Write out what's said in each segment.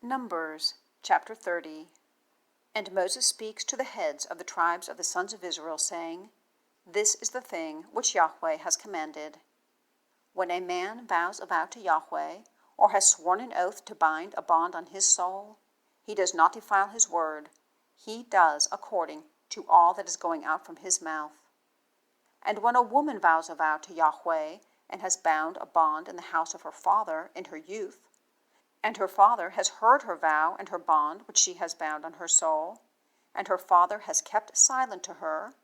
Numbers chapter 30. And Moses speaks to the heads of the tribes of the sons of Israel, saying, This is the thing which Yahweh has commanded. When a man vows a vow to Yahweh, or has sworn an oath to bind a bond on his soul, he does not defile his word. He does according to all that is going out from his mouth. And when a woman vows a vow to Yahweh, and has bound a bond in the house of her father in her youth, and her father has heard her vow and her bond which she has bound on her soul, and her father has kept silent to her,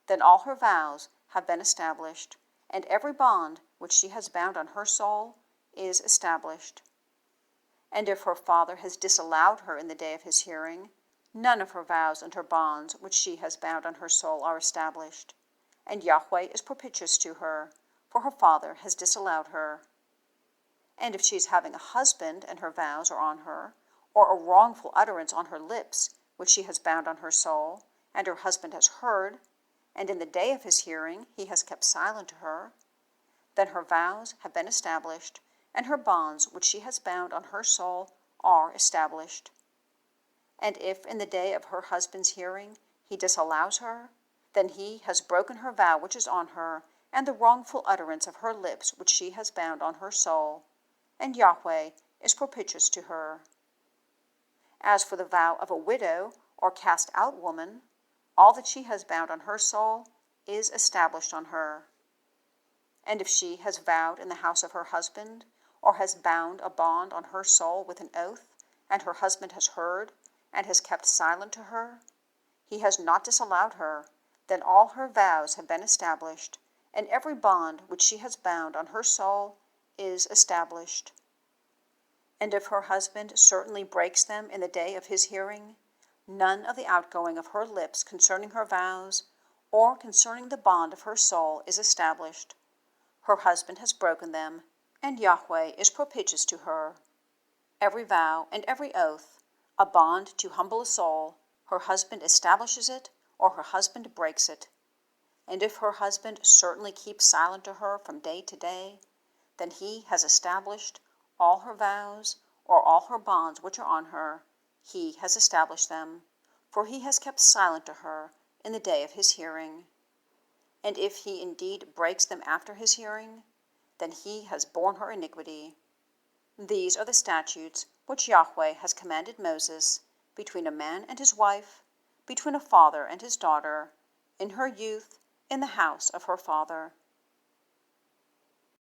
then all her vows have been established, and every bond which she has bound on her soul is established. And if her father has disallowed her in the day of his hearing, none of her vows and her bonds which she has bound on her soul are established, and Yahweh is propitious to her, for her father has disallowed her. And if she is having a husband and her vows are on her, or a wrongful utterance on her lips, which she has bound on her soul, and her husband has heard, and in the day of his hearing he has kept silent to her, then her vows have been established, and her bonds which she has bound on her soul are established. And if in the day of her husband's hearing he disallows her, then he has broken her vow which is on her, and the wrongful utterance of her lips which she has bound on her soul, and Yahweh is propitious to her. As for the vow of a widow or cast out woman, all that she has bound on her soul is established on her. And if she has vowed in the house of her husband, or has bound a bond on her soul with an oath, and her husband has heard, and has kept silent to her, he has not disallowed her, then all her vows have been established, and every bond which she has bound on her soul is established. And if her husband certainly breaks them in the day of his hearing, none of the outgoing of her lips concerning her vows, or concerning the bond of her soul is established. Her husband has broken them, and Yahweh is propitious to her. Every vow and every oath, a bond to humble a soul, her husband establishes it, or her husband breaks it. And if her husband certainly keeps silent to her from day to day, then he has established all her vows, or all her bonds which are on her, he has established them, for he has kept silent to her in the day of his hearing. And if he indeed breaks them after his hearing, then he has borne her iniquity. These are the statutes which Yahweh has commanded Moses, between a man and his wife, between a father and his daughter, in her youth, in the house of her father.